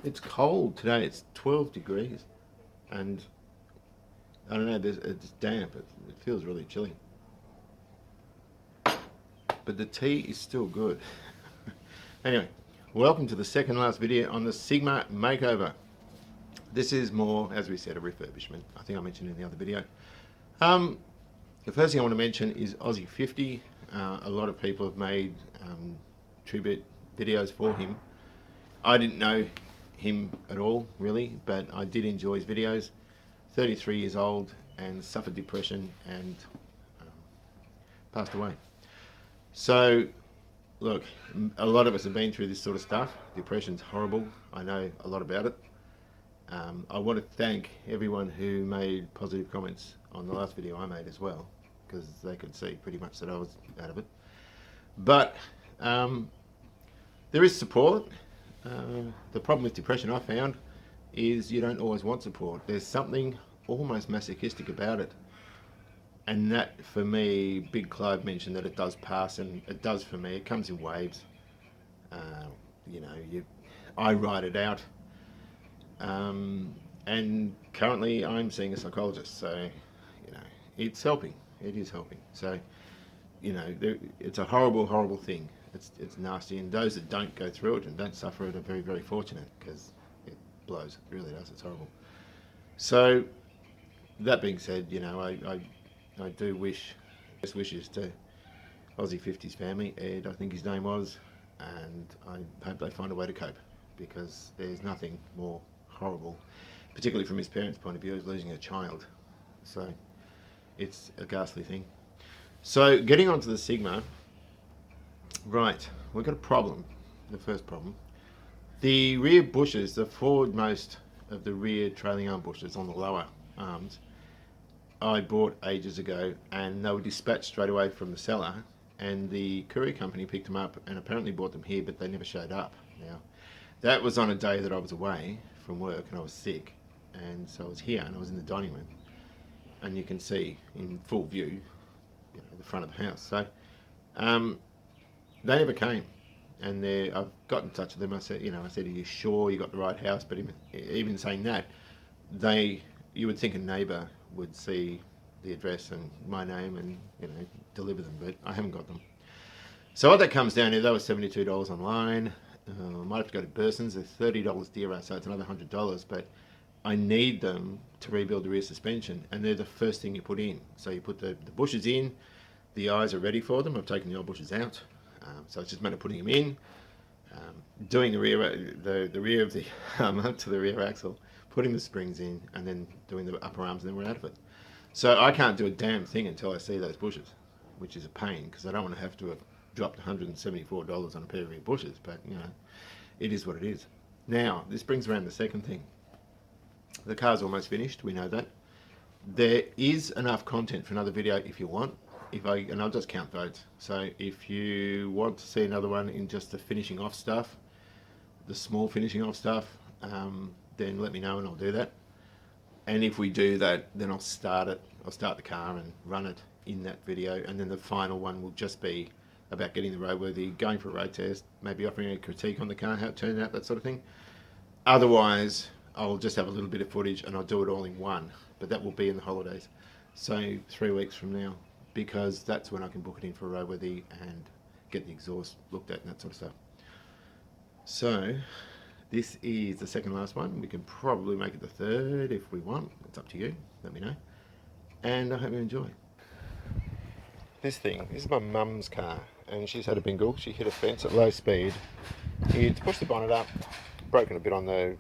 It's cold today. It's 12 degrees, and I don't know. It's damp. It feels really chilly. But the tea is still good. Anyway, welcome to the second last video on the Sigma makeover. This is more, as we said, a refurbishment. I think I mentioned in the other video. The first thing I want to mention is Aussie50. A lot of people have made tribute videos for him. I didn't know him at all, really, but I did enjoy his videos. 33 years old and suffered depression and passed away. So, look, a lot of us have been through this sort of stuff. Depression's horrible. I know a lot about it. I want to thank everyone who made positive comments on the last video I made as well, because they could see pretty much that I was out of it. But there is support. The problem with depression I found is you don't always want support. There's something almost masochistic about it. And that, for me, Big Clive mentioned that it does pass, and it does for me. It comes in waves. I ride it out. And currently I'm seeing a psychologist, so, it's helping. It is helping. So, it's a horrible, horrible thing. It's nasty, and those that don't go through it and don't suffer it are very, very fortunate, because it blows. It really does. It's horrible. So, that being said, I do wish best wishes to Aussie50's family. Ed, I think his name was, and I hope they find a way to cope, because there's nothing more horrible, particularly from his parents' point of view, as losing a child. So it's a ghastly thing. So getting onto the Sigma, right, we've got a problem. The first problem, the rear bushes, the forwardmost of the rear trailing arm bushes on the lower arms, I bought ages ago, and they were dispatched straight away from the seller, and the courier company picked them up and apparently brought them here, but they never showed up. Now, that was on a day that I was away from work and I was sick, and so I was here and I was in the dining room, and you can see in full view, the front of the house. So they never came, and I've got in touch with them. I said, are you sure you got the right house? But even saying that, you would think a neighbour would see the address and my name and deliver them, but I haven't got them. So what that comes down to, that was $72 online. I might have to go to Burson's. They're $30 dearer, so it's another $100. But I need them to rebuild the rear suspension, and they're the first thing you put in. So you put the bushes in. The eyes are ready for them. I've taken the old bushes out, so it's just a matter of putting them in, doing the rear of the arm up to the rear axle, putting the springs in, and then doing the upper arms, and then we're out of it. So I can't do a damn thing until I see those bushes, which is a pain, because I don't want to have to have dropped $174 on a pair of rear bushes, but it is what it is. Now, this brings around the second thing. The car's almost finished, we know that. There is enough content for another video if you want, and I'll just count votes. So if you want to see another one in just the finishing off stuff, the small finishing off stuff, then let me know and I'll do that. And if we do that, then I'll start the car and run it in that video, and then the final one will just be about getting the roadworthy, going for a road test, maybe offering a critique on the car, how it turned out, that sort of thing. Otherwise, I'll just have a little bit of footage and I'll do it all in one, but that will be in the holidays. So 3 weeks from now, because that's when I can book it in for a roadworthy and get the exhaust looked at and that sort of stuff. So this is the second last one. We can probably make it the third if we want. It's up to you. Let me know. And I hope you enjoy. This is my mum's car, and she's had a bingle. She hit a fence at low speed. It's pushed the bonnet up, broken a bit on the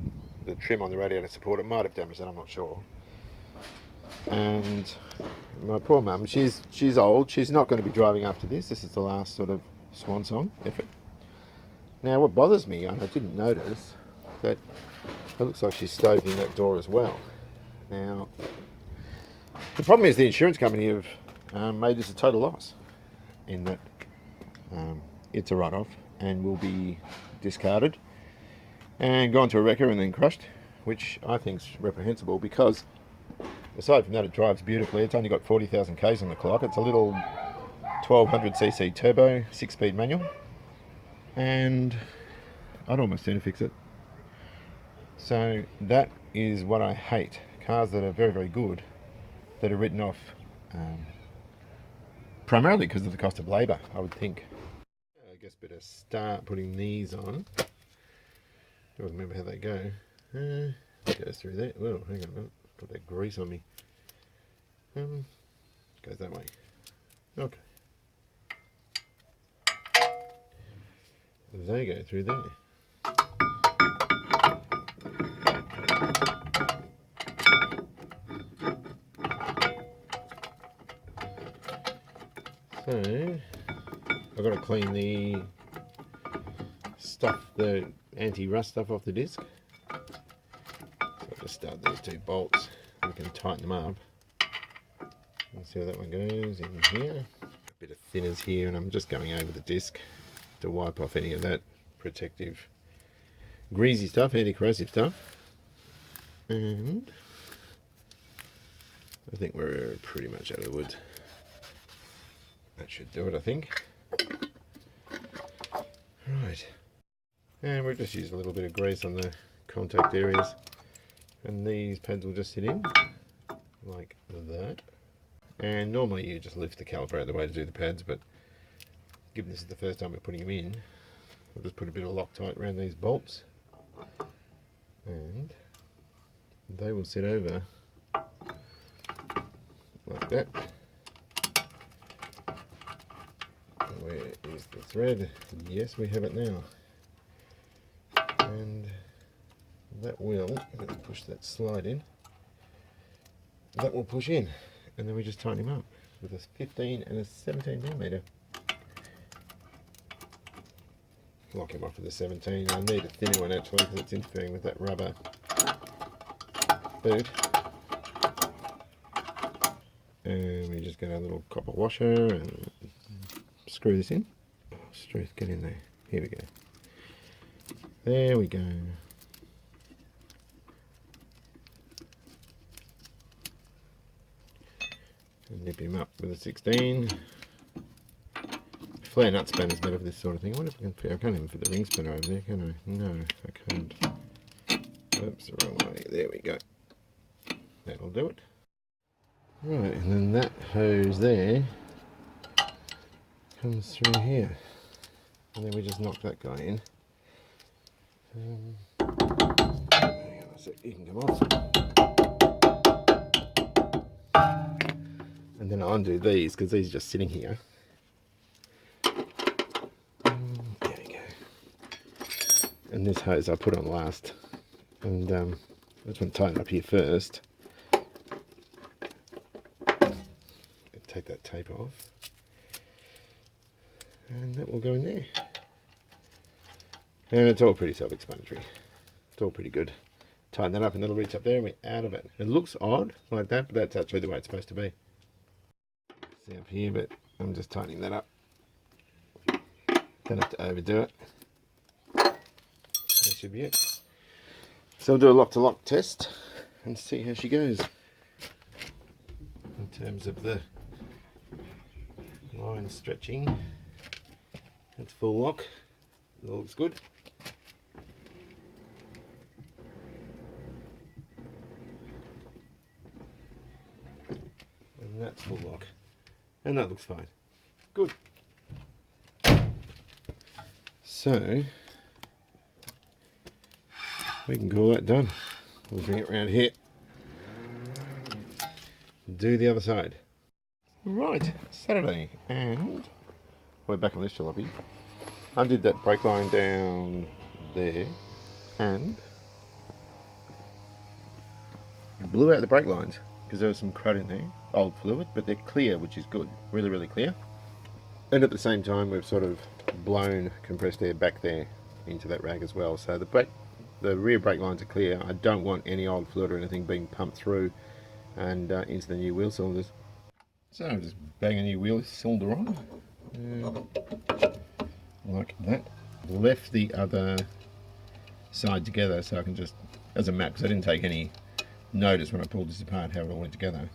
trim on the radiator support. It might have damaged it, I'm not sure. And my poor mum, she's old. She's not going to be driving after this. This is the last sort of swan song effort. Now, what bothers me, and I didn't notice, that it looks like she's stoved in that door as well. Now, the problem is the insurance company have made this a total loss, in that it's a write-off and will be discarded and gone to a wrecker and then crushed, which I think is reprehensible, because aside from that, it drives beautifully. It's only got 40,000 k's on the clock. It's a little 1200cc turbo 6-speed manual, and I'd almost sooner fix it. So that is what I hate. Cars that are very, very good that are written off primarily because of the cost of labour, I would think. I guess better start putting these on. I don't remember how they go. It goes through there. Well, hang on, got that grease on me. Goes that way. Okay. They go through there. So I've got to clean the stuff, the anti-rust stuff off the disc. So I'll just start these two bolts and we can tighten them up. And see how that one goes in here. A bit of thinners here, and I'm just going over the disc to wipe off any of that protective greasy stuff, anti-corrosive stuff. And I think we're pretty much out of the woods. That should do it, I think. Right. And we'll just use a little bit of grease on the contact areas. And these pads will just sit in like that. And normally you just lift the caliper out of the way to do the pads, but given this is the first time we're putting them in, I'll just put a bit of Loctite around these bolts. And they will sit over like that. Where is the thread? Yes, we have it now. And that will, I'm going to push that slide in. That will push in, and then we just tighten him up with a 15 and a 17mm. Lock him off with a 17. I need a thinner one actually because it's interfering with that rubber boot. And we just get our little copper washer and screw this in. Oh, Struth, get in there. Here we go. There we go. And nip him up with a 16. Flare nut spanner's better for this sort of thing. I wonder if I can fit, I can't even fit the ring spanner over there, can I? No, I can't. Oops, the wrong way. There we go. That'll do it. Right, and then that hose there comes through here. And then we just knock that guy in. Hang on a sec, you can come off. And then I'll undo these because these are just sitting here. There we go. And this hose I put on last. And I just want to tighten up here first. Take that tape off. And that will go in there. And it's all pretty self-explanatory. It's all pretty good. Tighten that up and that'll reach up there and we're out of it. It looks odd like that, but that's actually the way it's supposed to be. See up here, but I'm just tightening that up. Don't have to overdo it. That should be it. So we'll do a lock-to-lock test and see how she goes. In terms of the line stretching, it's full lock. It looks good. And that's full lock. And that looks fine. Good. So we can call that done. We'll bring it around here. Do the other side. Right, Saturday, and we're back on this jalopy. Undid that brake line down there and blew out the brake lines because there was some crud in there, old fluid, but they're clear, which is good, really, really clear. And at the same time, we've sort of blown compressed air back there into that rag as well. So the rear brake lines are clear. I don't want any old fluid or anything being pumped through and into the new wheel cylinders. So I'm just bang a new wheel cylinder on, like that. Left the other side together so I can just, as a map, because I didn't take any notice when I pulled this apart how it all went together.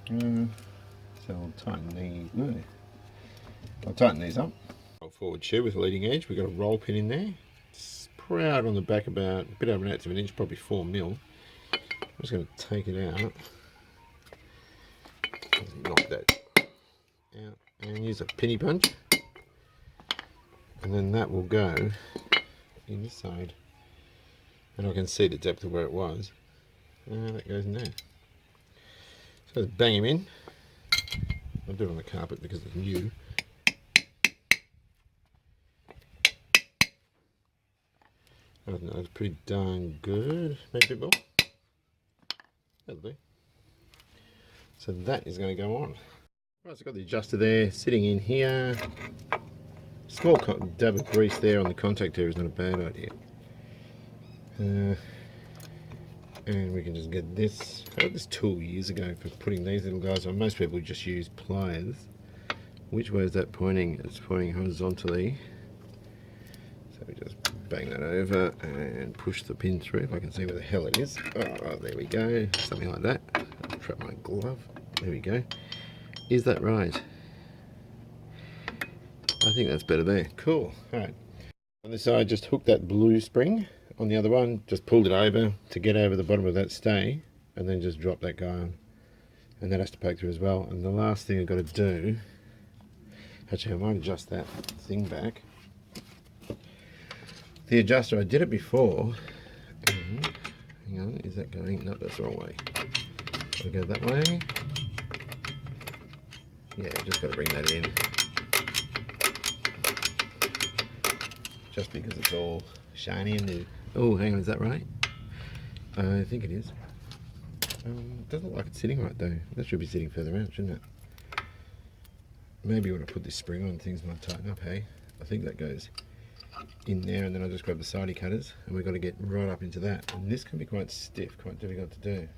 So I'll tighten these. No, I'll tighten these up. Roll forward shoe with a leading edge. We've got a roll pin in there. It's proud on the back about a bit over an eighth of an inch, probably 4mm. I'm just going to take it out. Knock that out and use a penny punch, and then that will go in this side, and I can see the depth of where it was. That goes in there. So let's bang him in. I'll do it on the carpet because it's new. I don't know, it's pretty darn good. Maybe a bit more. That'll do. So that is going to go on. Right, so I've got the adjuster there sitting in here. Small dab of grease there on the contact area is not a bad idea. And we can just get this. I got this tool years ago for putting these little guys on. Most people just use pliers. Which way is that pointing? It's pointing horizontally. So we just bang that over and push the pin through if I can see where the hell it is. Oh, there we go. Something like that. I'll trap my glove. There we go. Is that right? I think that's better there. Cool. Alright. On this side, just hook that blue spring. On the other one, just pulled it over to get over the bottom of that stay, and then just drop that guy on. And that has to poke through as well. And the last thing I've got to do, actually I might adjust that thing back. The adjuster, I did it before. Hang on, is that going? No, that's the wrong way. I'll go that way. Yeah, just got to bring that in. Just because it's all shiny and new. Oh, hang on, is that right? I think it is. It doesn't look like it's sitting right though. That should be sitting further out, shouldn't it? Maybe when I put this spring on, things might tighten up, hey? I think that goes in there, and then I'll just grab the sidey cutters, and we've got to get right up into that. And this can be quite stiff, quite difficult to do.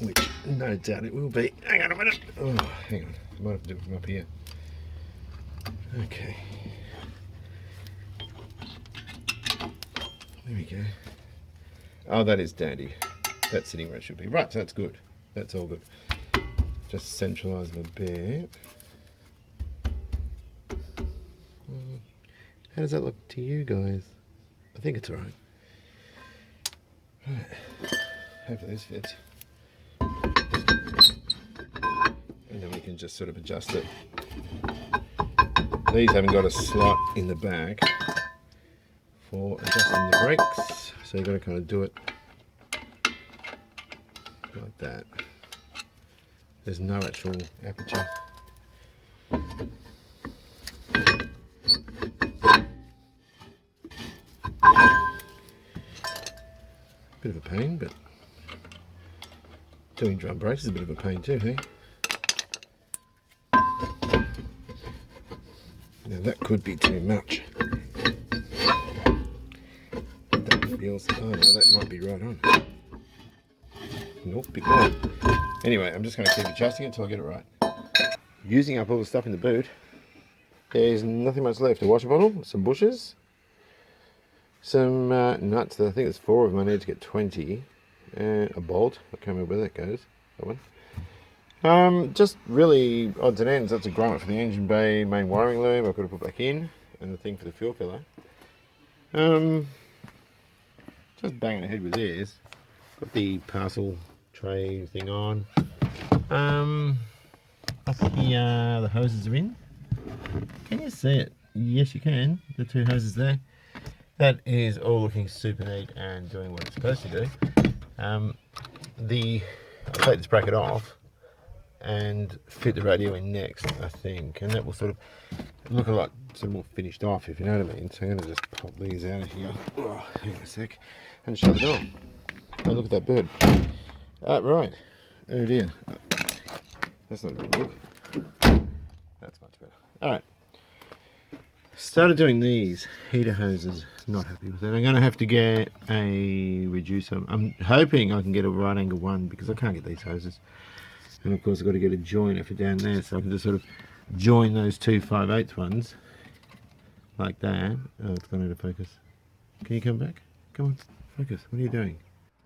Which, no doubt it will be. Hang on a minute. Oh, hang on. I might have to do it from up here. Okay. There we go. Oh, that is dandy. That's sitting where it should be. Right, so that's good. That's all good. Just centralise them a bit. How does that look to you guys? I think it's alright. Right. Hopefully this fits. And then we can just sort of adjust it. These haven't got a slot in the back for adjusting the brakes, so you've got to kind of do it like that. There's no actual aperture. Bit of a pain, but doing drum brakes is a bit of a pain too, hey? Now that could be too much. That feels, oh no, that might be right on. Nope, big one. Anyway, I'm just going to keep adjusting it until I get it right. Using up all the stuff in the boot, there's nothing much left. A water bottle, some bushes, some nuts. I think there's 4 of them. I need to get 20. A bolt. I can't remember where that goes. That one. Just really odds and ends. That's a grommet for the engine bay main wiring loom. I've got to put back in, and the thing for the fuel filler. Just banging ahead with this. Got the parcel tray thing on. Up here, the hoses are in. Can you see it? Yes, you can. The 2 hoses there. That is all looking super neat and doing what it's supposed to do. I'll take this bracket off and fit the radio in next, I think, and that will sort of look a lot sort of more finished off, if you know what I mean. So I'm going to just pop these out of here. Oh, hang on a sec, and shut it off. Oh, look at that bird. Right. Oh dear. That's not a good look. That's much better. Alright. Started doing these heater hoses. Not happy with it. I'm going to have to get a reducer. I'm hoping I can get a right angle one because I can't get these hoses. And of course I've got to get a joiner for down there, so I can just sort of join those 2 5/8 ones like that. Oh, it's gone out of focus. Can you come back? Come on, focus. What are you doing?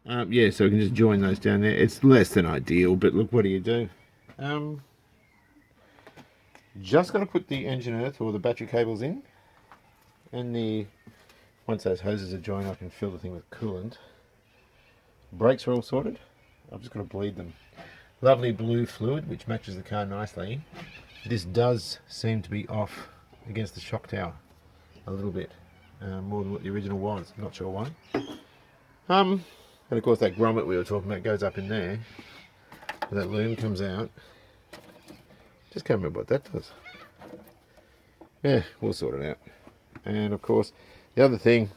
Yeah, so we can just join those down there. It's less than ideal, but look, what do you do? Just going to put the engine earth or the battery cables in, And once those hoses are joined, I can fill the thing with coolant. Brakes are all sorted. I've just got to bleed them. Lovely blue fluid, which matches the car nicely. This does seem to be off against the shock tower a little bit, more than what the original was. I'm not sure why. And of course that grommet we were talking about goes up in there. And that loom comes out. Just can't remember what that does. Yeah, we'll sort it out. And of course, the other thing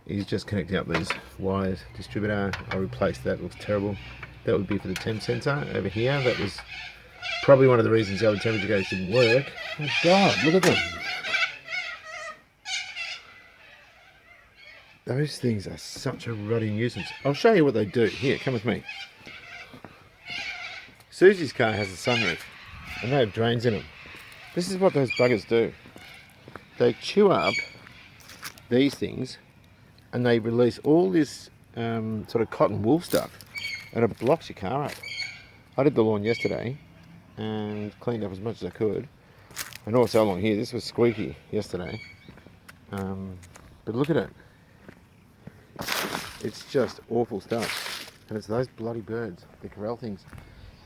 is just connecting up these wires. Distributor, I replaced that, looks terrible. That would be for the temp sensor over here. That was probably one of the reasons the old temperature gauge didn't work. Oh God, look at them. Those things are such a ruddy nuisance. I'll show you what they do. Here, come with me. Susie's car has a sunroof, and they have drains in them. This is what those buggers do. They chew up these things, and they release all this sort of cotton wool stuff, and it blocks your car up. I did the lawn yesterday, and cleaned up as much as I could. And also along here, this was squeaky yesterday. But look at it. It's just awful stuff, and it's those bloody birds, the corral things.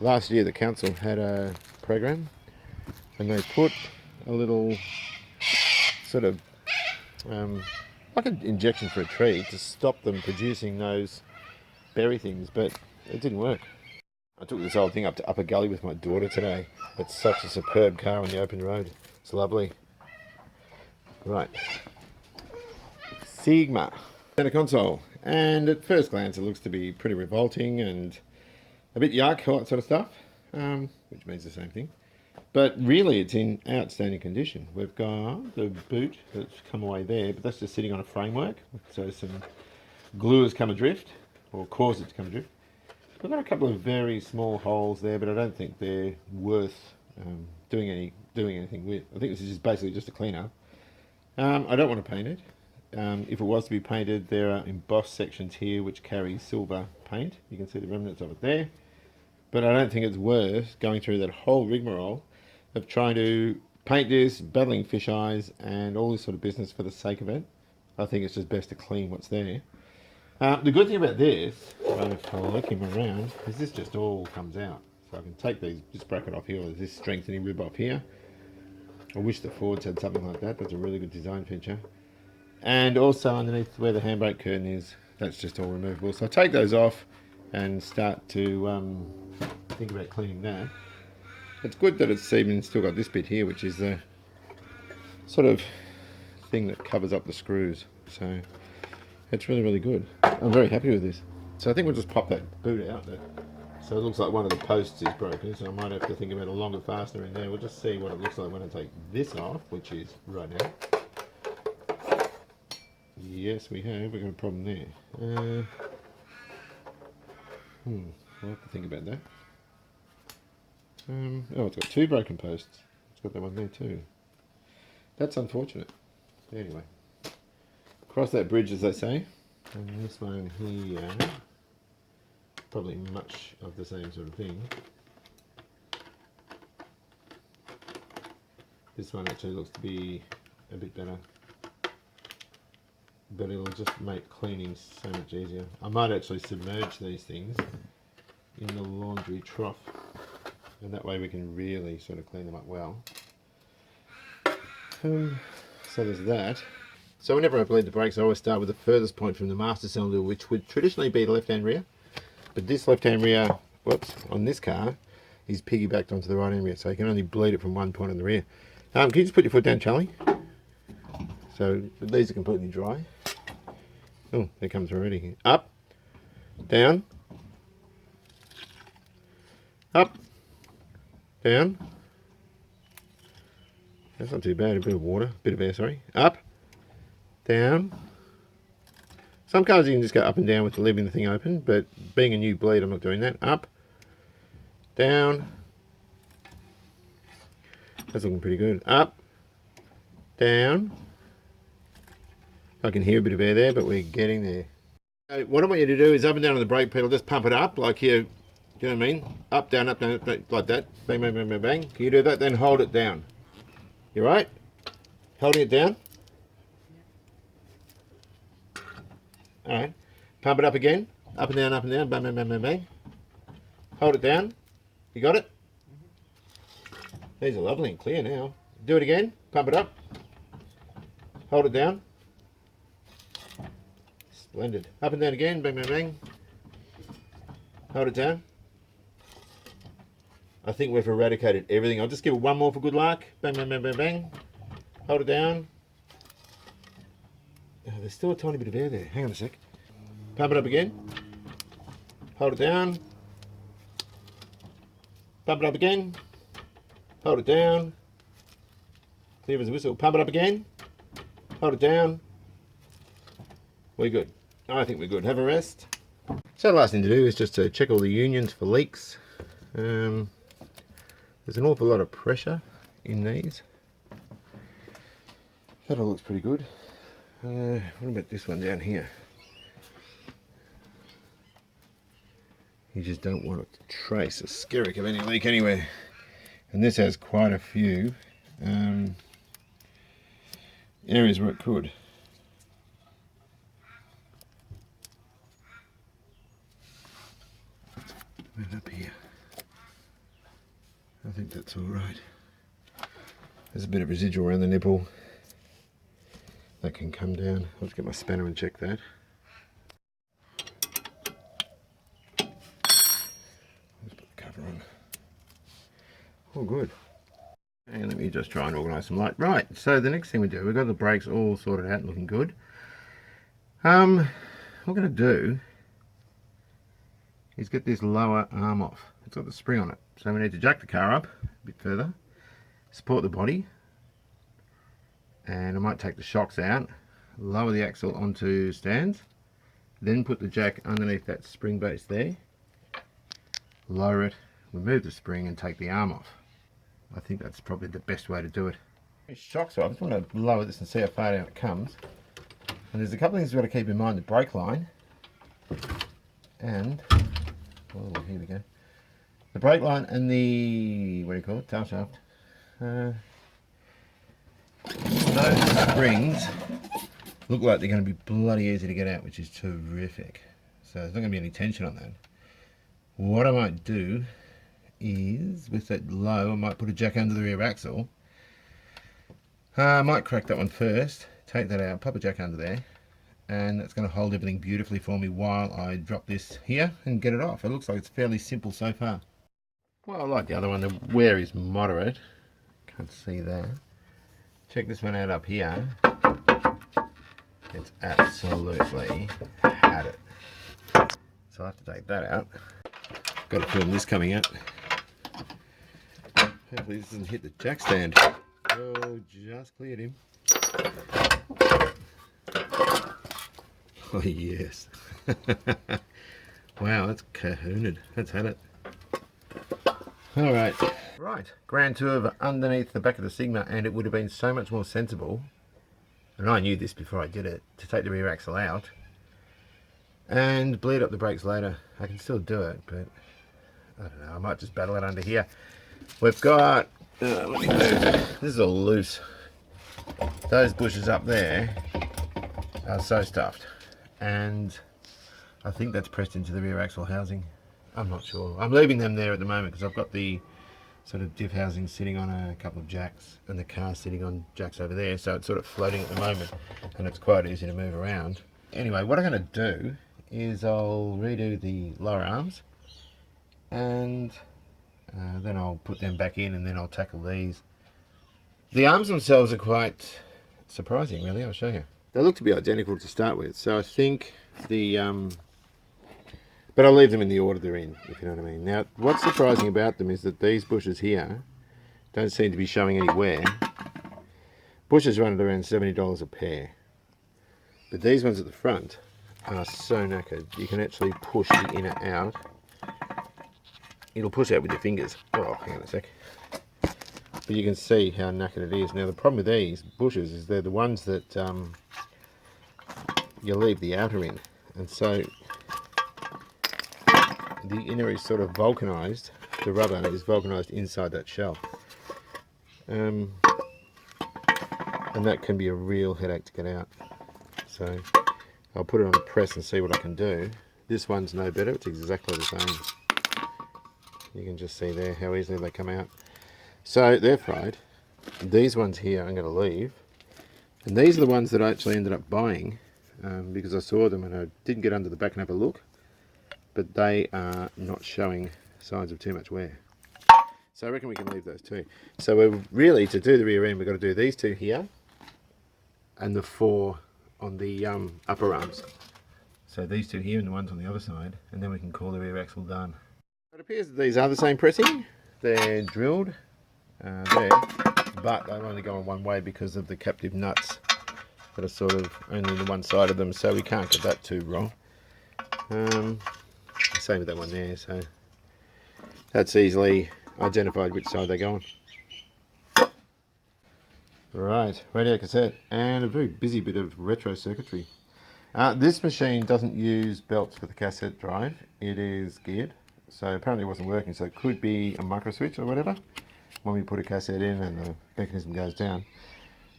Last year the council had a program, and they put a little sort of like an injection for a tree to stop them producing those berry things, but it didn't work. I took this old thing up to Upper Gully with my daughter today. It's such a superb car on the open road. It's lovely. Right, Sigma center console, and at first glance it looks to be pretty revolting and a bit yuck, all that sort of stuff, which means the same thing. But really it's in outstanding condition. We've got the boot that's come away there, but that's just sitting on a framework, so some glue has come adrift, or caused it to come adrift. We've got a couple of very small holes there, but I don't think they're worth doing anything with. I think this is just basically just a cleaner. I don't want to paint it. If it was to be painted, there are embossed sections here which carry silver paint. You can see the remnants of it there. But I don't think it's worth going through that whole rigmarole of trying to paint this, battling fish eyes, and all this sort of business for the sake of it. I think it's just best to clean what's there. The good thing about this, if I lick him around, is this just all comes out. So I can take these, just break it off here, or this strengthening rib off here. I wish the Fords had something like that. That's a really good design feature. And also underneath where the handbrake curtain is, that's just all removable. So I take those off and start to think about cleaning that. It's good that it's even still got this bit here, which is the sort of thing that covers up the screws. So it's really, really good. I'm very happy with this. So I think we'll just pop that boot out there. So it looks like one of the posts is broken, so I might have to think about a longer fastener in there. We'll just see what it looks like when I take this off, which is right now. Yes, we've got a problem there. I'll have to think about that. Oh, it's got two broken posts. It's got that one there too. That's unfortunate. Anyway, cross that bridge, as they say. And this one here, probably much of the same sort of thing. This one actually looks to be a bit better, but it'll just make cleaning so much easier. I might actually submerge these things in the laundry trough, and that way we can really sort of clean them up well. So there's that. So whenever I bleed the brakes, I always start with the furthest point from the master cylinder, which would traditionally be the left-hand rear. But this left-hand rear, whoops, on this car, is piggybacked onto the right-hand rear, so you can only bleed it from one point on the rear. Can you just put your foot down, Charlie? So these are completely dry. Oh, there comes already. Up, down, up, down. That's not too bad. A bit of water, a bit of air, sorry. Up, down. Some cars you can just go up and down with leaving the thing open, but being a new bleed, I'm not doing that. Up, down. That's looking pretty good. Up, down. I can hear a bit of air there, but we're getting there. So what I want you to do is up and down on the brake pedal, just pump it up like here, do you know what I mean? Up, down, like that. Bang, bang, bang, bang, bang. Can you do that? Then hold it down. You right? Holding it down. Alright. Pump it up again. Up and down, bang, bang, bang, bang, bang. Hold it down. You got it? These are lovely and clear now. Do it again. Pump it up. Hold it down. Splendid. Up and down again. Bang, bang, bang. Hold it down. I think we've eradicated everything. I'll just give it one more for good luck. Bang, bang, bang, bang, bang. Hold it down. Oh, there's still a tiny bit of air there. Hang on a sec. Pump it up again. Hold it down. Pump it up again. Hold it down. Clear as a whistle. Pump it up again. Hold it down. We're good. I think we're good. Have a rest. So the last thing to do is just to check all the unions for leaks. There's an awful lot of pressure in these. That all looks pretty good. What about this one down here? You just don't want to trace a skerrick of any leak anywhere. And this has quite a few areas where it could. And up here. I think that's all right. There's a bit of residual around the nipple. That can come down. I'll just get my spanner and check that. Let's put the cover on. All good. And let me just try and organise some light. Right, so the next thing we do, we've got the brakes all sorted out and looking good. What we're going to do is get this lower arm off. It's got the spring on it. So we need to jack the car up a bit further, support the body, and I might take the shocks out, lower the axle onto stands, then put the jack underneath that spring base there, lower it, remove the spring and take the arm off. I think that's probably the best way to do it. Shocks off. I just want to lower this and see how far down it comes. And there's a couple of things we've got to keep in mind. The brake line and, oh, here we go. The brake line and the, what do you call it, tail shaft. Those springs look like they're going to be bloody easy to get out, which is terrific. So there's not going to be any tension on that. What I might do is, with that low, I might put a jack under the rear axle. I might crack that one first, take that out, pop a jack under there, and that's going to hold everything beautifully for me while I drop this here and get it off. It looks like it's fairly simple so far. Well, I like the other one. The wear is moderate. Can't see that. Check this one out up here. It's absolutely had it. So I have to take that out. Got to film this coming out. Hopefully this doesn't hit the jack stand. Oh, just cleared him. Oh yes. Wow, that's cahooned. That's had it. Alright. Right. Grand tour of underneath the back of the Sigma, and it would have been so much more sensible, and I knew this before I did it, to take the rear axle out and bleed up the brakes later. I can still do it, but I don't know, I might just battle it under here. We've got, let me move. This is all loose. Those bushes up there are so stuffed, and I think that's pressed into the rear axle housing. I'm not sure. I'm leaving them there at the moment because I've got the sort of diff housing sitting on a couple of jacks and the car sitting on jacks over there, so it's sort of floating at the moment and it's quite easy to move around. Anyway, what I'm going to do is I'll redo the lower arms, and then I'll put them back in, and then I'll tackle these. The arms themselves are quite surprising, really. I'll show you. They look to be identical to start with, so I think the but I'll leave them in the order they're in, if you know what I mean. Now, what's surprising about them is that these bushes here don't seem to be showing any wear. Bushes run at around $70 a pair, but these ones at the front are so knackered. You can actually push the inner out. It'll push out with your fingers. Oh, hang on a sec. But you can see how knackered it is. Now, the problem with these bushes is they're the ones that you leave the outer in, and so the inner is sort of vulcanized. The rubber is vulcanized inside that shell, and that can be a real headache to get out. So I'll put it on the press and see what I can do. This one's no better, it's exactly the same. You can just see there how easily they come out. So they're fried. These ones here I'm going to leave. And these are the ones that I actually ended up buying because I saw them and I didn't get under the back and have a look. But they are not showing signs of too much wear. So I reckon we can leave those two. So we're really, to do the rear end, we've got to do these two here and the 4 on the upper arms. So these two here and the ones on the other side, and then we can call the rear axle done. It appears that these are the same pressing. They're drilled there, but they've only gone one way because of the captive nuts that are sort of only the one side of them, so we can't get that too wrong. Same with that one there, so that's easily identified which side they go on. Right, radio cassette and a very busy bit of retro circuitry. This machine doesn't use belts for the cassette drive, it is geared, so apparently it wasn't working, so it could be a micro switch or whatever when we put a cassette in and the mechanism goes down.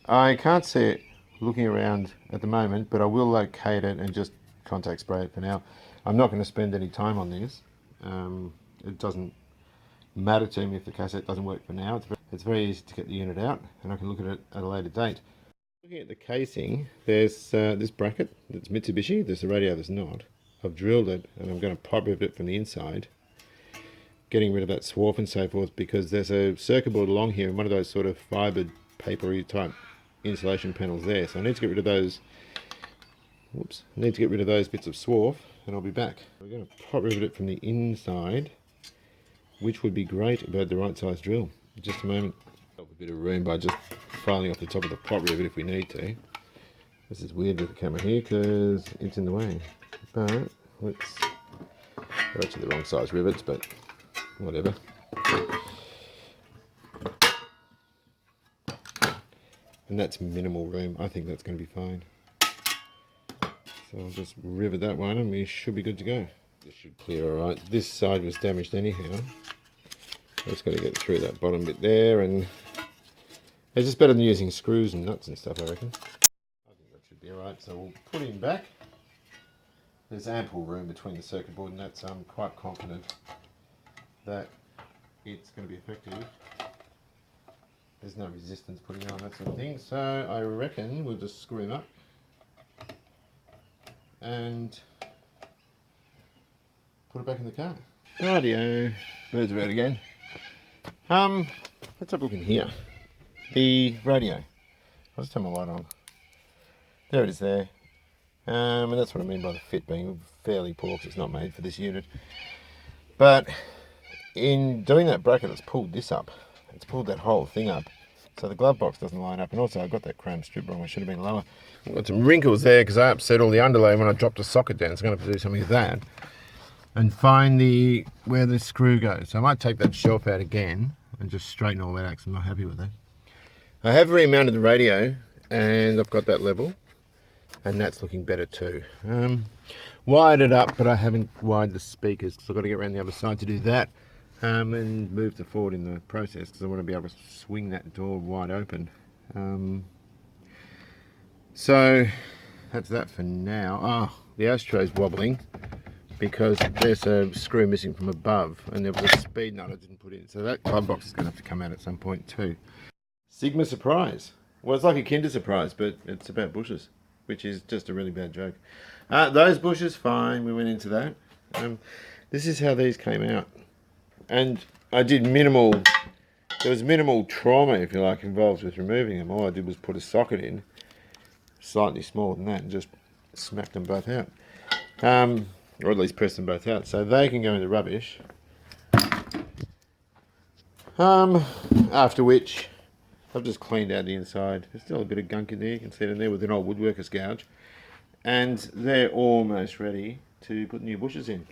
I can't see it looking around at the moment, but I will locate it and just contact spray it for now. I'm not going to spend any time on this. It doesn't matter to me if the cassette doesn't work for now. It's very easy to get the unit out and I can look at it at a later date. Looking at the casing, there's this bracket that's Mitsubishi, there's a radio that's not. I've drilled it and I'm going to pop rivet it from the inside, getting rid of that swarf and so forth, because there's a circuit board along here and one of those sort of fibred papery type insulation panels there, so I need to get rid of those. Whoops, I need to get rid of those bits of swarf and I'll be back. We're going to pop rivet it from the inside, which would be great about the right size drill. In just a moment. Help a bit of room by just filing off the top of the pop rivet if we need to. This is weird with the camera here because it's in the way, but let's, they're actually the wrong size rivets, but whatever. And that's minimal room. I think that's going to be fine. So I'll just rivet that one and we should be good to go. This should clear alright. This side was damaged anyhow. Just got to get through that bottom bit there, and it's just better than using screws and nuts and stuff, I reckon. I think that should be alright, so we'll put him back. There's ample room between the circuit board and that's I'm quite confident that it's going to be effective. There's no resistance putting on that sort of thing, so I reckon we'll just screw him up and put it back in the car. Rightio, birds are out again. Let's have a look in here. The radio. I'll just turn my light on. There it is there. And that's what I mean by the fit being fairly poor because it's not made for this unit. But in doing that bracket, it's pulled this up. It's pulled that whole thing up. So the glove box doesn't line up. And also I've got that chrome strip wrong. It should have been lower. I've got some wrinkles there because I upset all the underlay when I dropped a socket down. So I'm going to have to do something with that. And find where the screw goes. So I might take that shelf out again and just straighten all that out because I'm not happy with it. I have remounted the radio and I've got that level and that's looking better too. Wired it up, but I haven't wired the speakers because I've got to get around the other side to do that and move the forward in the process because I want to be able to swing that door wide open. So that's that for now. Oh, the ashtray's wobbling because there's a screw missing from above and there was a speed nut I didn't put in. So that glove box is going to have to come out at some point too. Sigma surprise. Well, it's like a Kinder surprise, but it's about bushes, which is just a really bad joke. Those bushes, fine, we went into that. This is how these came out. And I did minimal, there was minimal trauma, if you like, involved with removing them. All I did was put a socket in, slightly smaller than that, and just smacked them both out. Or at least press them both out. So they can go in the rubbish. After which, I've just cleaned out the inside. There's still a bit of gunk in there. You can see it in there with an old woodworker's gouge. And they're almost ready to put new bushes in.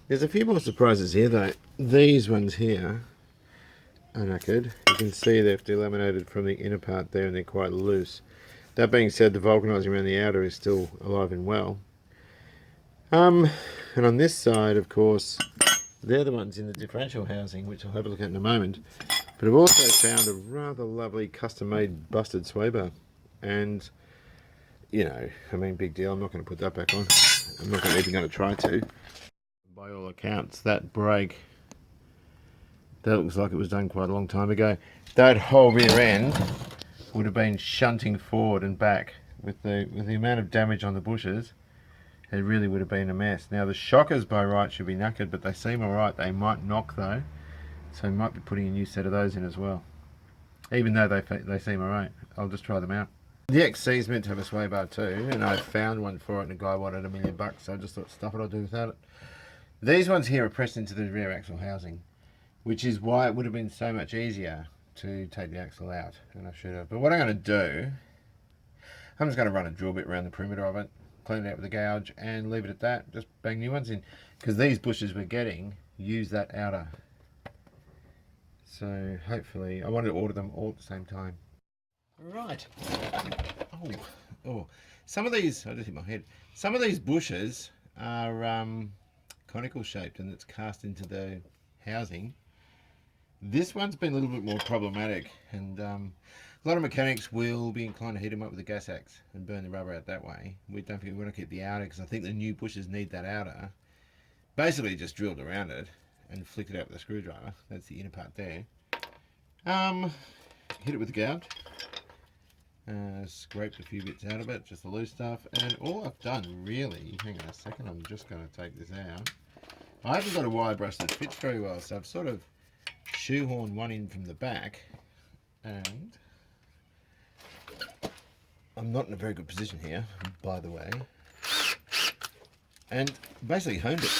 There's a few more surprises here though. These ones here are knackered. You can see they've delaminated from the inner part there and they're quite loose. That being said, the vulcanizing around the outer is still alive and well. And on this side, of course, they're the ones in the differential housing, which I'll have a look at in a moment. But I've also found a rather lovely custom-made busted sway bar. And you know, I mean, big deal. I'm not going to put that back on. I'm not even going to try to. By all accounts, that brake, that looks like it was done quite a long time ago. That whole rear end would have been shunting forward and back with the amount of damage on the bushes. It really would have been a mess. Now the shockers by right should be knackered, but they seem alright. They might knock though, so we might be putting a new set of those in as well. Even though they seem alright, I'll just try them out. The XC is meant to have a sway bar too, and I found one for it and a guy wanted $1 million, so I just thought, stuff it, I'll do without it. These ones here are pressed into the rear axle housing, which is why it would have been so much easier to take the axle out, and I should have. But what I'm going to do, I'm just going to run a drill bit around the perimeter of it, clean it out with a gouge and leave it at that, just bang new ones in, because these bushes we're getting use that outer. So hopefully, I wanted to order them all at the same time. Right. Oh, some of these, I just hit my head, some of these bushes are conical shaped and it's cast into the housing. This one's been a little bit more problematic, and a lot of mechanics will be inclined to heat them up with a gas axe and burn the rubber out that way. We don't think we want to keep the outer, because I think the new bushes need that outer. Basically just drilled around it and flicked it out with a screwdriver. That's the inner part there. Hit it with a gouge. Scraped a few bits out of it, just the loose stuff. And all I've done really, hang on a second, I'm just going to take this out. I haven't got a wire brush that fits very well, so I've sort of shoehorned one in from the back, and I'm not in a very good position here, by the way, and basically honed it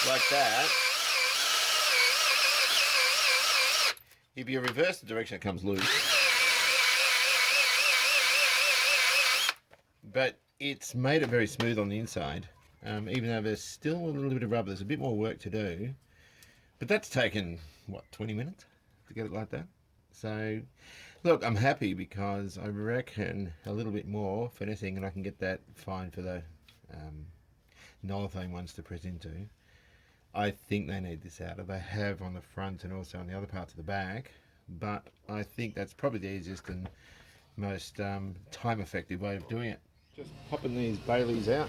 like that. If you reverse the direction, it comes loose, but it's made it very smooth on the inside. Even though there's still a little bit of rubber, there's a bit more work to do. But that's taken, what, 20 minutes to get it like that? So, look, I'm happy because I reckon a little bit more finessing and I can get that fine for the Nolothane ones to press into. I think they need this out. They have on the front and also on the other parts of the back. But I think that's probably the easiest and most time-effective way of doing it. Just popping these Baileys out.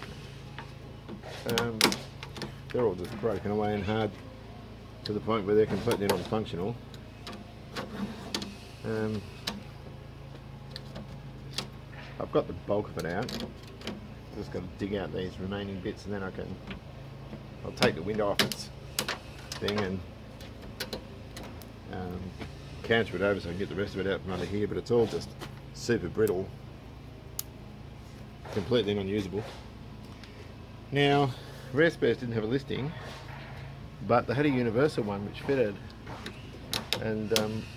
They're all just broken away and hard to the point where they're completely non-functional. I've got the bulk of it out. Just got to dig out these remaining bits, and then I'll take the window off its thing and canter it over so I can get the rest of it out from under here. But it's all just super brittle, completely unusable. Now, Rare Spares didn't have a listing, but they had a universal one which fitted, and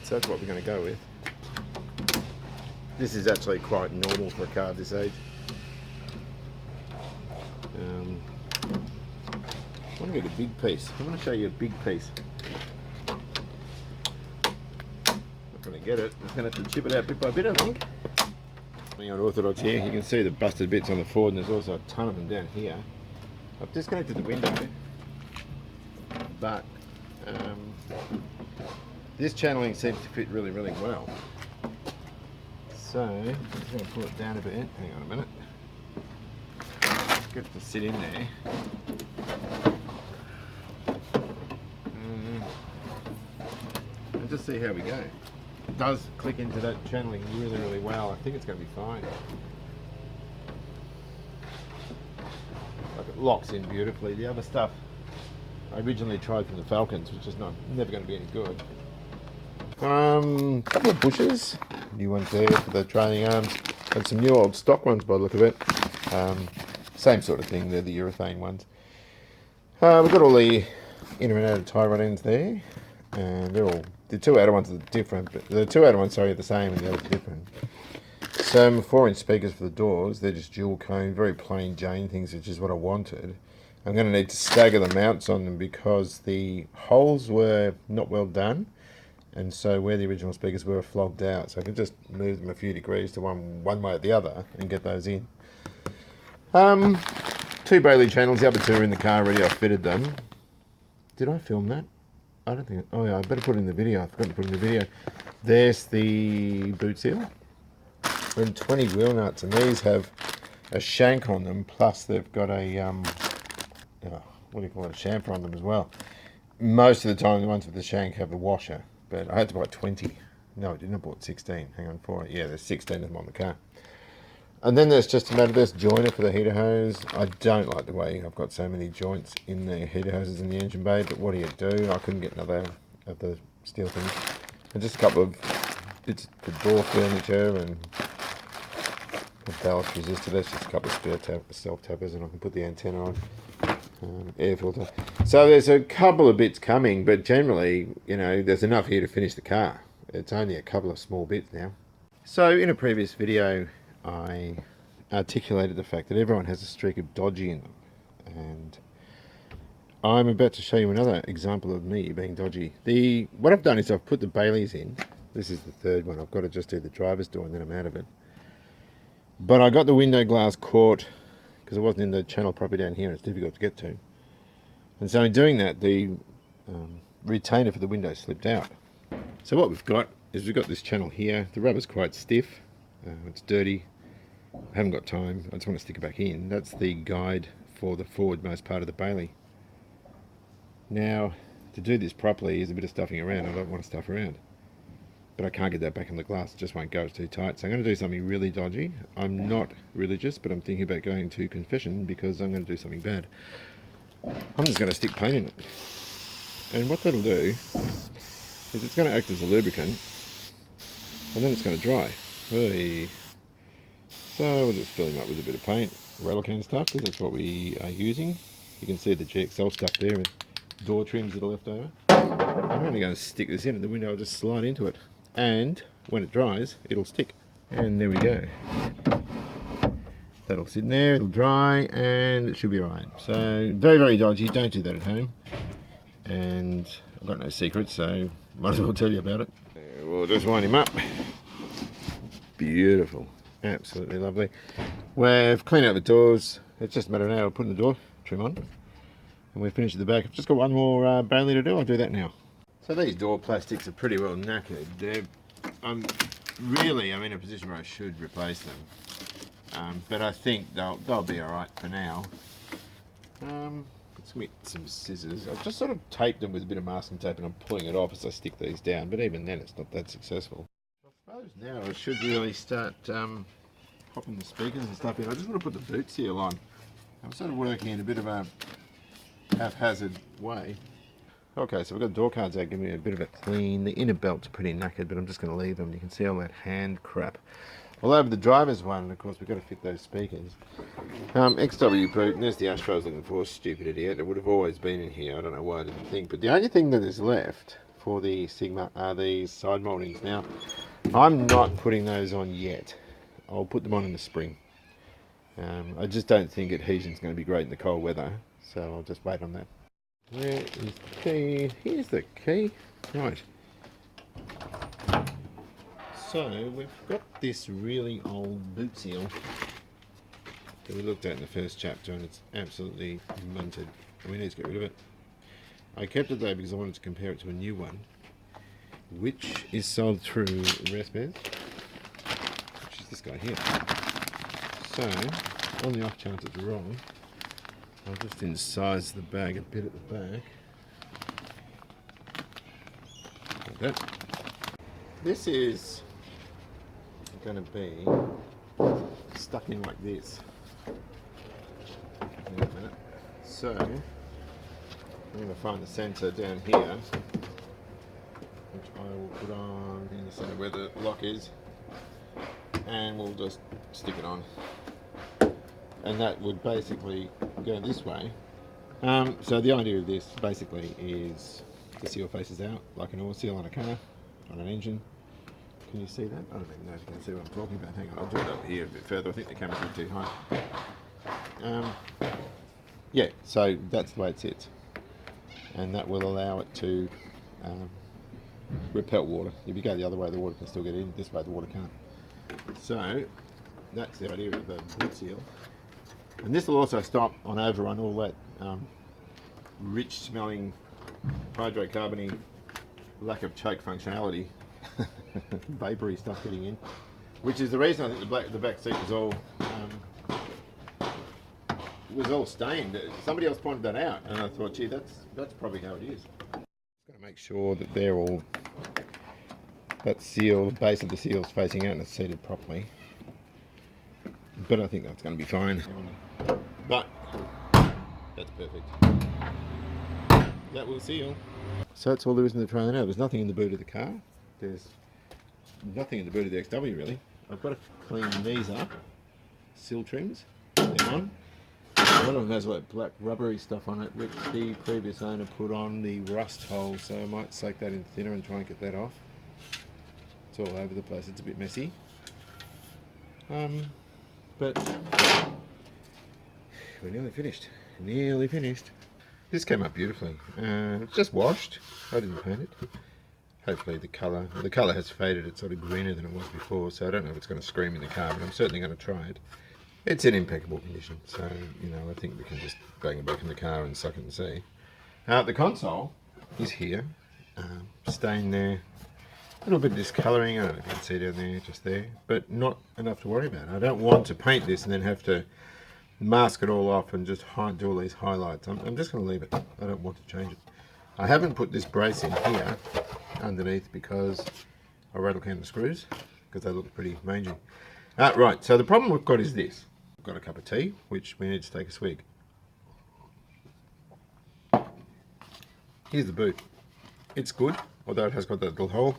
so that's what we're going to go with. This is actually quite normal for a car of this age. I want to get a big piece. I want to show you a big piece. Not going to get it. I'm going to have to chip it out bit by bit, I think. On orthodox here, you can see the busted bits on the Ford, and there's also a ton of them down here. I've disconnected the window, but this channeling seems to fit really, really well. So, I'm just going to pull it down a bit. Hang on a minute. Get it to sit in there. And just see how we go. It does click into that channeling really, really well. I think it's going to be fine. Like, it locks in beautifully. The other stuff I originally tried from the Falcons, which is never going to be any good. Couple of bushes, new ones there for the trailing arms, and some new old stock ones by the look of it. Same sort of thing, they're the urethane ones. We've got all the inner and outer tie rod ends there, and the two outer ones are different, but the two outer ones, are the same, and the others are different. Some 4-inch speakers for the doors, they're just dual cone, very plain Jane things, which is what I wanted. I'm going to need to stagger the mounts on them because the holes were not well done, and so where the original speakers were flogged out, so I can just move them a few degrees to one way or the other and get those in. 2 Bailey channels, the other 2 are in the car already. I fitted them. Did I film that? I don't think. Oh yeah, I better put it in the video. I forgot to put it in the video. There's the boot seal. and 20 wheel nuts, and these have a shank on them, plus they've got a what do you call it, a chamfer on them as well. Most of the time the ones with the shank have a washer, but I had to buy 20. No, I didn't. I bought 16. Hang on for it. Yeah, there's 16 of them on the car. And then there's just a Matadist joiner for the heater hose. I don't like the way I've got so many joints in the heater hoses in the engine bay, but what do you do? I couldn't get another of the steel things. And just a couple of bits for door furniture and a ballast resistor. That's just a couple of self-tappers, and I can put the antenna on. Air filter. So there's a couple of bits coming, but generally, you know, there's enough here to finish the car. It's only a couple of small bits now. So in a previous video, I articulated the fact that everyone has a streak of dodgy in them, and I'm about to show you another example of me being dodgy. What I've done is I've put the Baileys in. This is the third one. I've got to just do the driver's door and then I'm out of it. But I got the window glass caught because it wasn't in the channel properly down here and it's difficult to get to. And so in doing that, the retainer for the window slipped out. So what we've got is we've got this channel here. The rubber's quite stiff. It's dirty. I haven't got time. I just want to stick it back in. That's the guide for the forwardmost part of the Bailey. Now, to do this properly is a bit of stuffing around. I don't want to stuff around. But I can't get that back in the glass. It just won't go. It's too tight. So I'm going to do something really dodgy. I'm not religious, but I'm thinking about going to confession because I'm going to do something bad. I'm just going to stick paint in it. And what that'll do is it's going to act as a lubricant. And then it's going to dry. Hey. So we'll just fill him up with a bit of paint. Relican stuff, because that's what we are using. You can see the GXL stuff there with door trims that are left over. I'm only going to stick this in at the window. I'll just slide into it. And when it dries, it'll stick. And there we go. That'll sit in there, it'll dry, and it should be alright. So, very, very dodgy. Don't do that at home. And I've got no secrets, so might as well tell you about it. We'll just wind him up. Beautiful. Absolutely lovely. We've cleaned out the doors. It's just a matter of now putting the door trim on. And we've finished at the back. I've just got one more Bailey to do. I'll do that now. So these door plastics are pretty well knackered. I'm in a position where I should replace them. But I think they'll be alright for now. Let's get some scissors. I've just sort of taped them with a bit of masking tape and I'm pulling it off as I stick these down. But even then it's not that successful. I suppose now I should really start popping the speakers and stuff in. I just want to put the boot seal on. I'm sort of working in a bit of a haphazard way. Okay, so we've got the door cards out, giving me a bit of a clean. The inner belts are pretty knackered, but I'm just going to leave them. You can see all that hand crap. All over the driver's one, of course, we've got to fit those speakers. XW boot, and there's the Astro I was looking for, stupid idiot. It would have always been in here. I don't know why I didn't think. But the only thing that is left for the Sigma are these side mouldings. Now, I'm not putting those on yet. I'll put them on in the spring. I just don't think adhesion's going to be great in the cold weather, so I'll just wait on that. Where is the key? Here's the key. Right. So we've got this really old boot seal that we looked at in the first chapter, and it's absolutely munted, and we need to get rid of it. I kept it though because I wanted to compare it to a new one, which is sold through Respez, which is this guy here. So, on the off chance it's wrong, I'll just incise the bag a bit at the back. Like that. This is going to be stuck in like this. Wait a minute. So, I'm going to find the sensor down here, which I will put on in the center where the lock is, and we'll just stick it on. And that would basically go this way. So the idea of this basically is the seal faces out like an oil seal on a car, on an engine. Can you see that? I don't even know if you can see what I'm talking about. Hang on, I'll do it over here a bit further. I think the camera's a bit too high. Yeah, so that's the way it sits. And that will allow it to repel water. If you go the other way, the water can still get in. This way, the water can't. So that's the idea of the boot seal. And this will also stop on overrun all that rich smelling hydrocarbony lack of choke functionality, vapory stuff getting in. which is the reason I think the back seat was all stained. Somebody else pointed that out, and I thought, gee, that's probably how it is. Got to make sure that they're all, that seal, the base of the seal is facing out and it's seated properly. But I think that's going to be fine. But that's perfect. That will seal. So that's all there is in the trailer now. There's nothing in the boot of the car. There's nothing in the boot of the XW really. I've got to clean these up. Seal trims, they're on. One of them has like black rubbery stuff on it, which the previous owner put on the rust hole, so I might soak that in thinner and try and get that off. It's all over the place, it's a bit messy. But we're nearly finished. Nearly finished. This came up beautifully. It's just washed. I didn't paint it. Hopefully the colour has faded. It's sort of greener than it was before, so I don't know if it's going to scream in the car, but I'm certainly going to try it. It's in impeccable condition, so you know, I think we can just bang it back in the car and suck it and see. The console is here, stained there. A little bit of discolouring, I don't know if you can see down there, just there, but not enough to worry about. I don't want to paint this and then have to mask it all off and just do all these highlights. I'm just going to leave it. I don't want to change it. I haven't put this brace in here underneath because I rattle can the screws, because they look pretty mangy. Right, so the problem we've got is this. We've got a cup of tea, which we need to take a swig. Here's the boot. It's good, although it has got that little hole.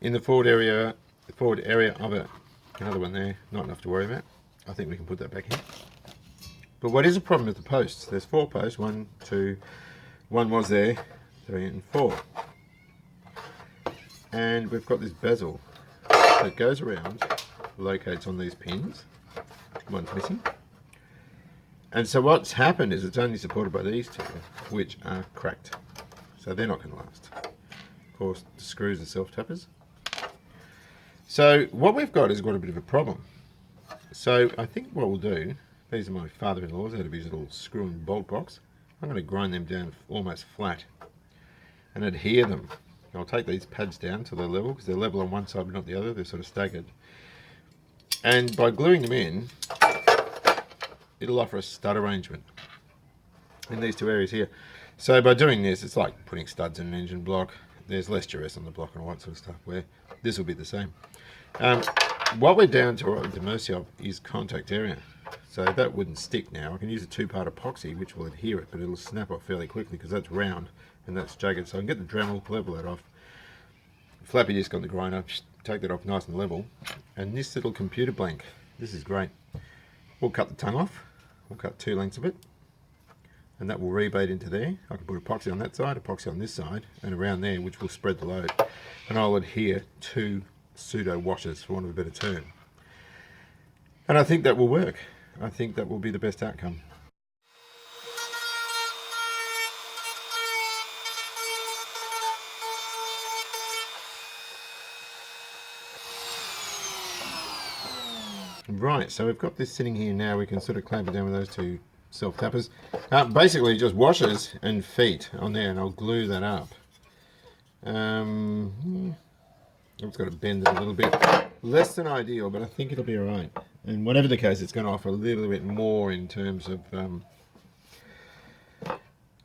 In the forward area of it, another one there, not enough to worry about. I think we can put that back in. But what is a problem with the posts? There's 4 posts, 1, 2, 1 was there, 3 and 4. And we've got this bezel that goes around, locates on these pins. One's missing. And so what's happened is it's only supported by these 2, which are cracked. So they're not going to last. Of course, the screws are self-tappers. So what we've got is got a bit of a problem. So I think what we'll do, these are my father-in-law's out of his little screw and bolt box. I'm going to grind them down almost flat and adhere them. I'll take these pads down to their level, because they're level on one side but not the other, they're sort of staggered. And by gluing them in, it'll offer a stud arrangement in these 2 areas here. So by doing this, it's like putting studs in an engine block. There's less duress on the block and all that sort of stuff, where this will be the same. What we're down to, the mercy of, is contact area. So that wouldn't stick now. I can use a 2-part epoxy, which will adhere it, but it'll snap off fairly quickly because that's round and that's jagged. So I can get the Dremel, level that off. Flappy disc on the grinder, take that off nice and level. And this little computer blank, this is great. We'll cut the tongue off. We'll cut 2 lengths of it. And that will rebate into there. I can put epoxy on that side, epoxy on this side, and around there, which will spread the load. And I'll adhere 2 pseudo washers, for want of a better term. And I think that will work. I think that will be the best outcome. Right, so we've got this sitting here now. We can sort of clamp it down with those 2 self-tappers. Basically just washers and feet on there, and I'll glue that up. It's got to bend it a little bit. Less than ideal, but I think it'll be alright. And whatever the case, it's going to offer a little bit more in terms of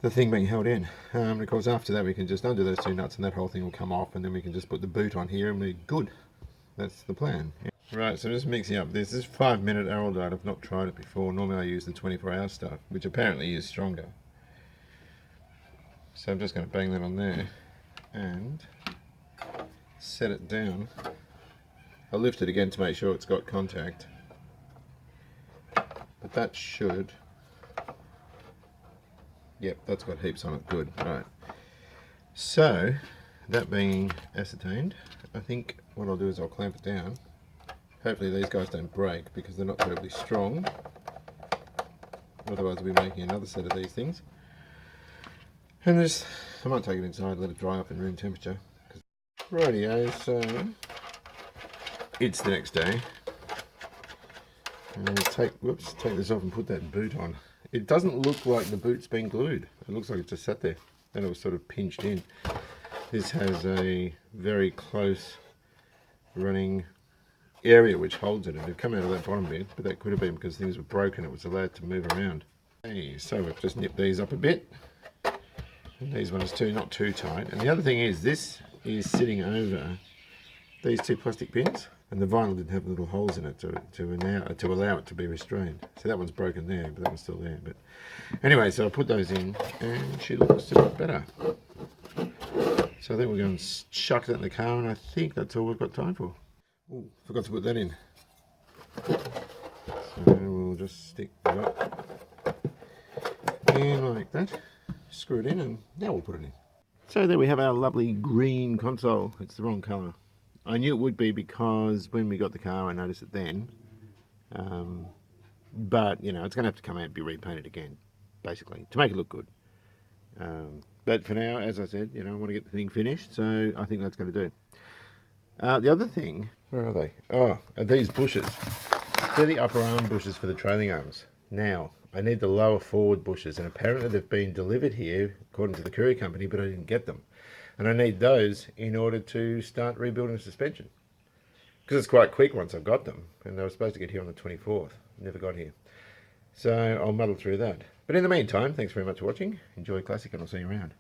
the thing being held in. Of course, after that we can just undo those 2 nuts and that whole thing will come off, and then we can just put the boot on here and we're good. That's the plan. Right, so I'm just mixing up this. This is 5-minute araldite. I've not tried it before. Normally I use the 24-hour stuff, which apparently is stronger. So I'm just going to bang that on there and set it down. I'll lift it again to make sure it's got contact. But that should... Yep, that's got heaps on it. Good. Right. So, that being ascertained, I think what I'll do is I'll clamp it down. Hopefully these guys don't break because they're not terribly strong. Otherwise we'll be making another set of these things. And this, I might take it inside, let it dry off in room temperature. Rightio, so it's the next day. And take this off and put that boot on. It doesn't look like the boot's been glued. It looks like it just sat there and it was sort of pinched in. This has a very close running area which holds it, and it'd come out of that bottom bit, but that could have been because things were broken, it was allowed to move around. Okay, so we've just nipped these up a bit, and these ones too, not too tight. And the other thing is, this is sitting over these two plastic pins, and the vinyl didn't have little holes in it to allow it to be restrained. So that one's broken there, but that one's still there. But anyway, so I put those in, and she looks a bit better. So I think we're going to chuck that in the car, and I think that's all we've got time for. Oh, forgot to put that in. So we'll just stick that in like that, screw it in, and now we'll put it in. So there we have our lovely green console. It's the wrong colour. I knew it would be because when we got the car I noticed it then. But, you know, it's going to have to come out and be repainted again, basically, to make it look good. But for now, as I said, you know, I want to get the thing finished, so I think that's going to do. The other thing, where are they? Oh, are these bushes. They're the upper arm bushes for the trailing arms. Now, I need the lower forward bushes, and apparently they've been delivered here, according to the courier company, but I didn't get them. And I need those in order to start rebuilding the suspension. Because it's quite quick once I've got them, and they were supposed to get here on the 24th. Never got here. So I'll muddle through that. But in the meantime, thanks very much for watching. Enjoy Classic, and I'll see you around.